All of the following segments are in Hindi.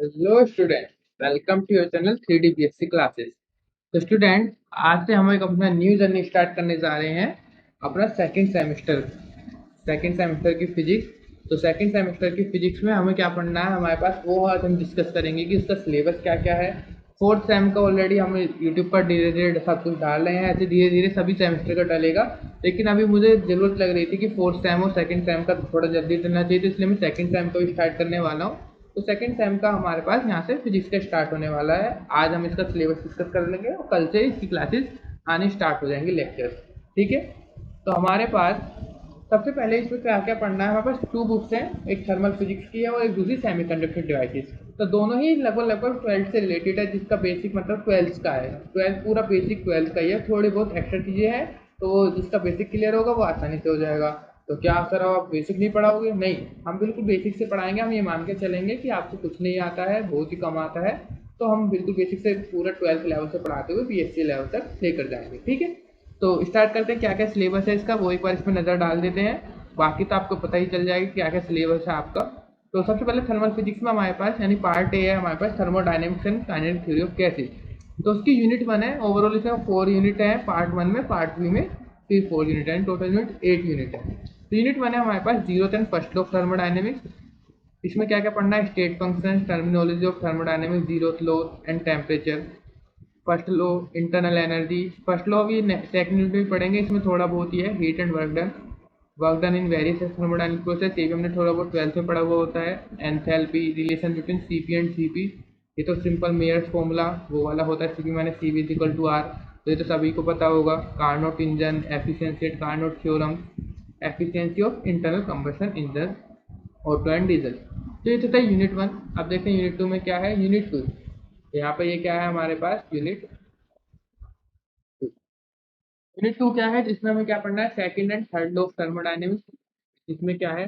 Hello student, welcome to your channel 3D BSc classes. तो स्टूडेंट, आज से हम एक अपना न्यू जर्नी स्टार्ट करने जा रहे हैं। अपना सेकंड सेमेस्टर की फिजिक्स। तो सेकंड सेमेस्टर की फिजिक्स में हमें क्या पढ़ना है, हमारे पास वो आज हम डिस्कस करेंगे कि उसका सिलेबस क्या क्या है। फोर्थ सेम का ऑलरेडी हम यूट्यूब पर धीरे धीरे सब कुछ डाल रहे हैं, ऐसे धीरे धीरे सभी सेमेस्टर का डलेगा। लेकिन अभी मुझे ज़रूरत लग रही थी कि फोर्थ सेम और सेकंड सेम का थोड़ा जल्दी डलना चाहिए, तो इसलिए मैं सेकंड सेम को स्टार्ट करने वाला हूँ। तो सेकंड सेम का हमारे पास यहाँ से फिजिक्स का स्टार्ट होने वाला है। आज हम इसका सिलेबस डिस्कस कर लेंगे और कल से इसकी क्लासेस आने स्टार्ट हो जाएंगे, लेक्चर्स। ठीक है। तो हमारे पास सबसे पहले इसमें क्या क्या पढ़ना है, हमारे पास टू बुक्स हैं, एक थर्मल फिजिक्स की है और एक दूसरी सेमीकंडक्टर डिवाइसेस। तो दोनों ही लगभग लगभग ट्वेल्थ से रिलेटेड है, जिसका बेसिक मतलब ट्वेल्थ का है। ट्वेल्थ पूरा बेसिक ट्वेल्थ का ही है, थोड़ी बहुत एक्स्ट्रा चीज़ें हैं। तो जिसका बेसिक क्लियर होगा वो आसानी से हो जाएगा। तो क्या सर आप बेसिक नहीं पढ़ाओगे? नहीं, हम बिल्कुल बेसिक से पढ़ाएंगे। हम ये मान के चलेंगे कि आपको कुछ नहीं आता है, बहुत ही कम आता है। तो हम बिल्कुल बेसिक से पूरा ट्वेल्थ लेवल से पढ़ाते हुए BSc लेवल तक लेकर जाएंगे। ठीक है। तो स्टार्ट करते हैं, क्या क्या सिलेबस है इसका वो एक बार इसमें नज़र डाल देते हैं। बाकी तो आपको पता ही चल जाएगा क्या क्या सिलेबस है आपका। तो सबसे पहले थर्मल फिजिक्स में हमारे पास यानी पार्ट ए है हमारे पास, thermodynamics and kinetic theory of gases. तो उसकी यूनिट 1 है, ओवरऑल इसमें 4 यूनिट है, पार्ट 1 में, पार्ट 2 में फिर 4 यूनिट है, टोटल यूनिट 8 यूनिट है। तो यूनिट 1 है हमारे पास zero and first law of thermodynamics. इसमें क्या क्या पढ़ना है, state function, terminology of thermodynamics, zero law and temperature, first law, internal energy. First law भी सेकंड यूनिट में पढ़ेंगे, इसमें थोड़ा बहुत ही है, heat and work done in various thermodynamic process, ये भी हमने थोड़ा बहुत ट्वेल्थ में पढ़ा हुआ होता है। Enthalpy, relation between CP and CP, ये तो सिंपल मेयर्स फॉर्मूला वो वाला होता है, CP minus CV is equal to R। तो ये तो सभी को पता होगा। Carnot engine, efficiency at Carnot theorem, efficiency of internal combustion engine, Otto and diesel. तो ये तो था यूनिट 1। अब देखते हैं यूनिट 2 में क्या है। यूनिट 2, यहाँ पे ये क्या है हमारे पास, यूनिट 2। यूनिट 2 क्या है, जिसमें हमें क्या पढ़ना है, second and third law of thermodynamics. इसमें क्या है,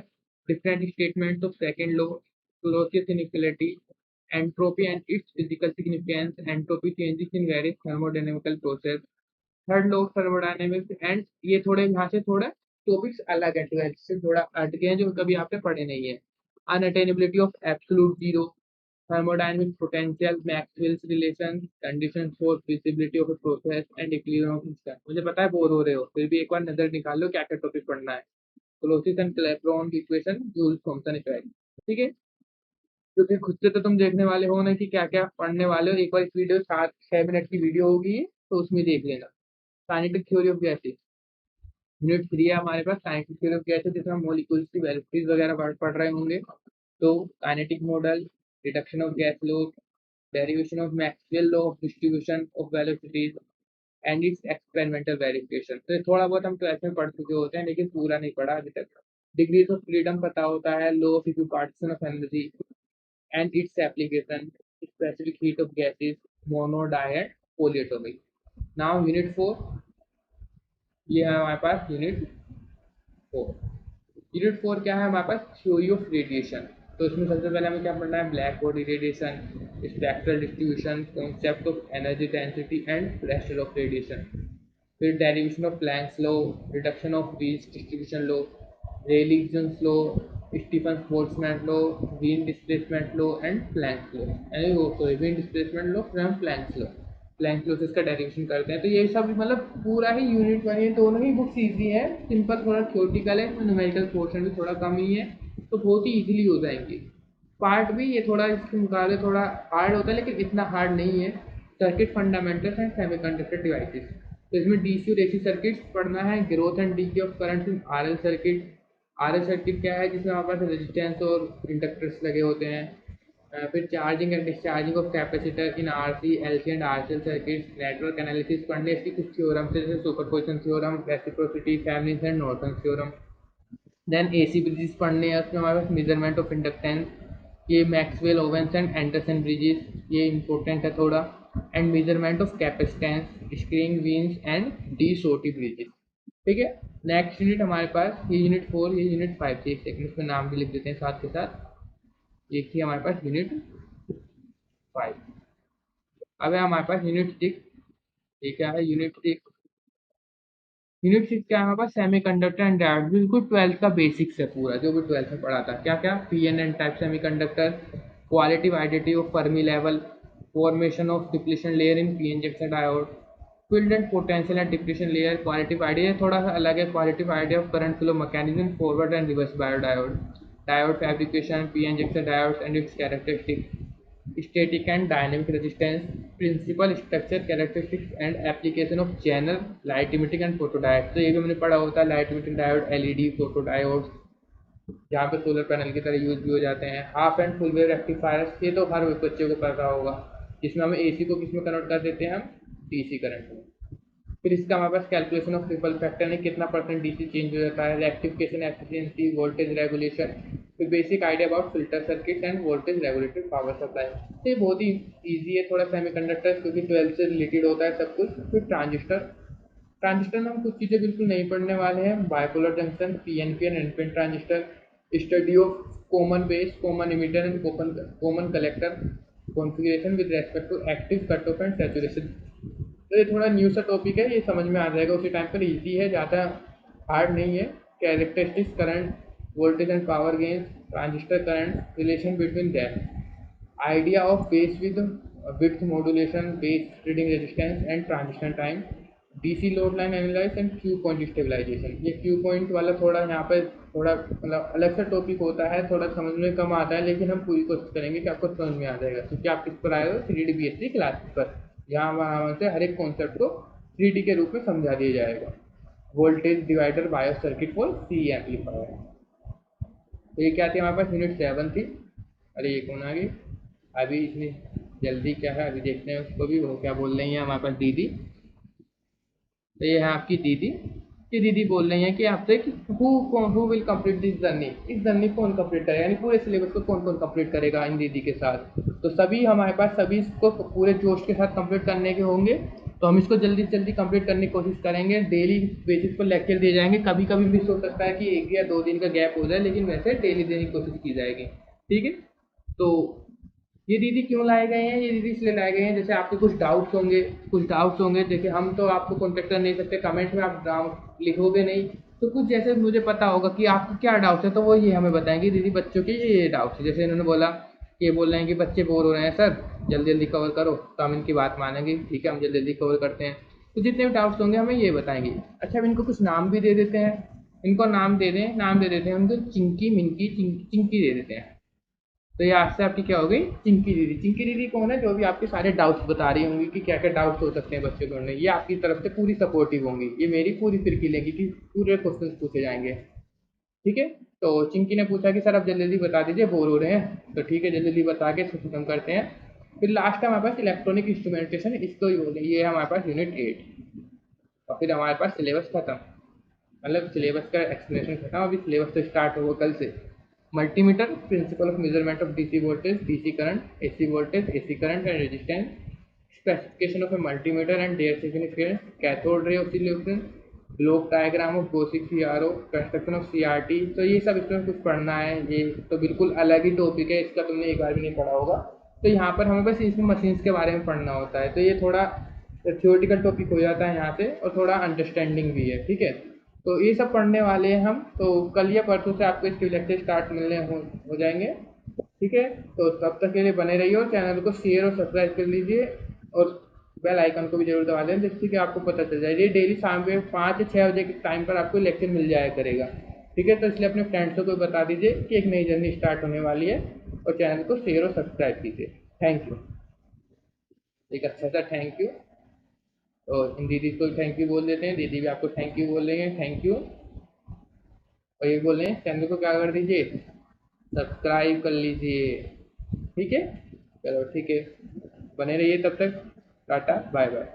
different statements of second law, closeness inequality, entropy and it's physical significance, entropy changes in various thermodynamical process, third law of thermodynamics. And ये थोड़े यहाँ से थोड़ा टॉपिक्स अलग है, ट्वेल्थ से थोड़ा हट गए हैं, जो कभी आपने पढ़े नहीं है। Unattainability of absolute zero, thermodynamic potential, Maxwell's relation, conditions for feasibility of a process and equilibrium of system। मुझे पता है बोर हो रहे हो, फिर भी एक बार नजर निकाल लो क्या क्या टॉपिक पढ़ना है। Clausius and Clapeyron equation, Joules Thomson effect. ठीक है। क्योंकि खुद से तो तुम देखने वाले हो ना कि क्या क्या पढ़ने वाले हो, एक बार इस वीडियो 7-6 मिनट की वीडियो होगी, तो उसमें देख लेना। Kinetic theory of gases, unit 3 है हमारे पास, काइनेटिक थ्योरी ऑफ गैसेस, जिसमें हम मॉलिक्यूल्स की वेलोसिटीज वगैरह पढ़ रहे होंगे। तो kinetic model, reduction of gas law, derivation of Maxwell law of distribution of velocities and its experimental verification। तो ये थोड़ा बहुत हम ट्वेल्थ में पढ़ चुके होते हैं, लेकिन पूरा नहीं पढ़ा अभी तक। डिग्रीज ऑफ फ्रीडम पता होता है, law of equipartition of energy and its application, specific heat of gases, mono di and polyatomic. Now unit 4, ये है हमारे पास यूनिट 4। यूनिट 4 क्या है हमारे पास, थ्योरी ऑफ रेडिएशन। तो इसमें सबसे पहले हमें क्या पढ़ना है, black body radiation, spectral distribution, concept of energy density and pressure of radiation. फिर derivation of Planck's law, reduction of Wien's distribution law, Rayleigh Jeans law, Stefan Boltzmann law, Wien displacement law and Planck's law, यानी वो sorry Wien displacement law from Planck's law. Planck law से इसका डेरिवेशन करते हैं। तो ये सब मतलब पूरा ही यूनिट 1, ये दोनों ही बुक्स ईजी है, सिंपल थोड़ा थ्योरेटिकल है, इसमें न्यूमेरिकल पोर्शन भी थोड़ा कम ही है, तो बहुत ही ईजिली हो जाएंगे। पार्ट भी ये थोड़ा इसके मुकाबले थोड़ा हार्ड होता है, लेकिन इतना हार्ड नहीं है। Circuit fundamentals and semiconductor devices, तो इसमें DC और AC सर्किट्स पढ़ना है, growth and DK of current in RL circuit. RL circuit क्या है, जिसमें हमारे पास रेजिस्टेंस और इंडक्टर्स लगे होते हैं। फिर charging and discharging of capacitor in RC, LC and RCL circuits. Network analysis पढ़ने, इसकी कुछ थ्योरम जैसे superposition theorem, reciprocity, Thevenin and Norton theorem. Then AC bridges पढ़ने हैं, उसमें हमारे पास मेजरमेंट ऑफ इंडक्टेंस, ये Maxwell Owens and Anderson bridges, ये इंपॉर्टेंट है थोड़ा। And measurement of capacitance, Schering Wien's and De Sauty bridges. ठीक है। नेक्स्ट यूनिट हमारे पास, ये यूनिट 4, ये यूनिट 5 थी, एक सेकंड इसमें नाम भी लिख देते हैं साथ के साथ। ये थी हमारे पास यूनिट 5। अब है हमारे पास यूनिट 6। ये क्या है, यूनिट 6। यूनिट 6 क्या है हमारे पास, सेमीकंडक्टर एंड डायोड, बिल्कुल ट्वेल्थ का बेसिक्स है पूरा, जो भी ट्वेल्थ में पढ़ा था। क्या क्या, PN type semiconductor, qualitative identity of Fermi level, formation of depletion layer in p-n junction diode, filled and potential and depletion layer. qualitative idea थोड़ा सा अलग है, qualitative idea of current flow mechanism, forward and reverse biodiode, diode fabrication, p-n junction diodes and its characteristics, static and dynamic resistance, principal structure characteristics and application of channel, light emitting and photodiode. तो ये भी हमने पढ़ा होता है, light emitting diode, LED, photodiode, जहाँ पे सोलर पैनल की तरह यूज भी हो जाते हैं। Half and full wave rectifiers, ये तो हर बच्चे को पता होगा, जिसमें हम एसी को किस में कन्वर्ट कर देते हैं, हम डीसी करंट में। फिर इसका हमारे पास कैलकुलेशन ऑफ रिपल फैक्टर है, कितना परसेंट डीसी चेंज हो जाता है, रेक्टिफिकेशन एफिशिएंसी, वोल्टेज रेगुलेशन, फिर basic idea about filter circuit end voltage regulated power supply. तो ये बहुत ही ईजी है थोड़ा सेमीकंडक्टर, क्योंकि 12 से रिलेटेड होता है सब कुछ। फिर ट्रांजिस्टर में हम कुछ चीज़ें बिल्कुल नहीं पढ़ने वाले हैं, bipolar junction, PNP and NPN transistor, study of common base, common emitter and common collector, configuration with respect to active cut off and saturation. तो ये थोड़ा न्यू सा टॉपिक है, ये समझ में आ जाएगा उसी टाइम पर, इजी है, ज़्यादा हार्ड नहीं है। Characteristics, current, voltage and power gains, transistor current, relation between them, idea of base with width modulation, base reading resistance and transition time, DC load line analyse and Q point stabilisation. ये क्यू पॉइंट वाला थोड़ा यहाँ पे थोड़ा मतलब अलग सा टॉपिक होता है, थोड़ा समझ में कम आता है, लेकिन हम पूरी कोशिश करेंगे कि आपको समझ में आ जाएगा, क्योंकि आप किस पर आए हो, 3D BSc क्लास पर, जहाँ वहाँ से हर एक कॉन्सेप्ट को 3D के रूप में समझा दिया जाएगा। Voltage divider bias circuit for C amplifier. तो ये क्या थी हमारे पास, यूनिट 7 थी। अरे ये कौन आ गई अभी, इसमें जल्दी क्या है, अभी देखते हैं उसको भी, वो क्या बोल रही हैं हमारे पास दीदी। तो ये है आपकी दीदी, ये दीदी बोल रही हैं कि आपसे कि who will complete this journey, इस जर्नी को कौन कंप्लीट करेगा, यानी पूरे सिलेबस को कौन कौन कंप्लीट करेगा इन दीदी के साथ। तो सभी हमारे पास, सभी इसको पूरे जोश के साथ कंप्लीट करने के होंगे, तो हम इसको जल्दी से जल्दी कंप्लीट करने की कोशिश करेंगे। डेली बेसिस पर लेक्चर दिए जाएंगे, कभी कभी मिस हो सकता है कि 1 या 2 दिन का गैप हो जाए, लेकिन वैसे डेली देने की कोशिश की जाएगी, ठीक है। तो ये दीदी क्यों लाए गए हैं, ये दीदी इसलिए लाए गए हैं, जैसे आपके कुछ डाउट्स होंगे, देखिए हम तो आपको कॉन्टेक्ट कर नहीं सकते, कमेंट में आप डाउट लिखोगे नहीं, तो कुछ जैसे मुझे पता होगा कि आपको क्या डाउट्स है, तो वो ये हमें बताएंगे दीदी बच्चों के ये डाउट्स है। जैसे इन्होंने बोला, ये बोल रहे हैं कि बच्चे बोर हो रहे हैं सर, जल्दी जल्दी कवर करो, तो हम इनकी बात मानेंगे, ठीक है, हम जल्दी जल्दी कवर करते हैं। तो जितने भी डाउट्स होंगे हमें ये बताएंगे। अच्छा, अब इनको कुछ नाम भी दे देते हैं, इनको नाम दे देते हैं उनको, चिंकी, मिंकी, चिंकी दे देते हैं। तो ये आज से आपकी क्या हो गई, चिंकी दीदी। चिंकी दीदी कौन है, जो भी आपके सारे डाउट्स बता रही होंगी कि क्या क्या डाउट्स हो सकते हैं बच्चों को, ये आपकी तरफ से पूरी सपोर्टिव होंगी, ये मेरी पूरी फिरकी लेंगी कि पूरे क्वेश्चन पूछे जाएंगे, ठीक है। तो चिंकी ने पूछा कि सर आप जल्दी जल्दी बता दीजिए, बोर हो रहे हैं, तो ठीक है जल्दी जल्दी बता के इसको खत्म करते हैं। फिर लास्ट हमारे पास इलेक्ट्रॉनिक इंस्ट्रूमेंटेशन, इसको ही बोले, ये है हमारे पास यूनिट 8, और फिर हमारे पास सिलेबस खत्म, मतलब सिलेबस का एक्सप्लेनेशन खत्म। अभी सिलेबस तो स्टार्ट होगा कल से। Multimeter, principle of measurement of DC voltage, DC current, AC voltage, AC current and resistance, specification of a multimeter and their significance, cathode ray oscillation, block diagram of basic CRO, construction of CRT. तो ये सब इसमें कुछ पढ़ना है, ये तो बिल्कुल अलग ही टॉपिक है, इसका तुमने एक बार भी नहीं पढ़ा होगा। तो यहाँ पर हमें बस इसमें मशीन्स के बारे में पढ़ना होता है, तो ये थोड़ा थियोरेटिकल टॉपिक हो जाता है यहाँ से, और थोड़ा अंडरस्टैंडिंग भी है, ठीक है। तो ये सब पढ़ने वाले हैं हम, तो कल या परसों से आपको इसके लेक्चर स्टार्ट मिलने हो जाएंगे, ठीक है। तो तब तक के लिए बने रहिए, और चैनल को शेयर और सब्सक्राइब कर लीजिए, और बेल आइकन को भी जरूर दबा दें, जिससे कि आपको पता चल जाए। ये डेली शाम पे 5 या 6 बजे के टाइम पर आपको लेक्चर मिल जाया करेगा, ठीक है। तो इसलिए अपने फ्रेंड्स को बता दीजिए कि एक नई जर्नी स्टार्ट होने वाली है, और चैनल को शेयर और सब्सक्राइब कीजिए। थैंक यू, एक अच्छा सा थैंक यू। और इन दीदी को थैंक यू बोल देते हैं, दीदी भी आपको थैंक यू बोल देंगे, थैंक यू। और ये बोल रहे हैं चैनल को क्या कर दीजिए, सब्सक्राइब कर लीजिए, ठीक है। चलो ठीक है, बने रहिए तब तक, टाटा बाय बाय।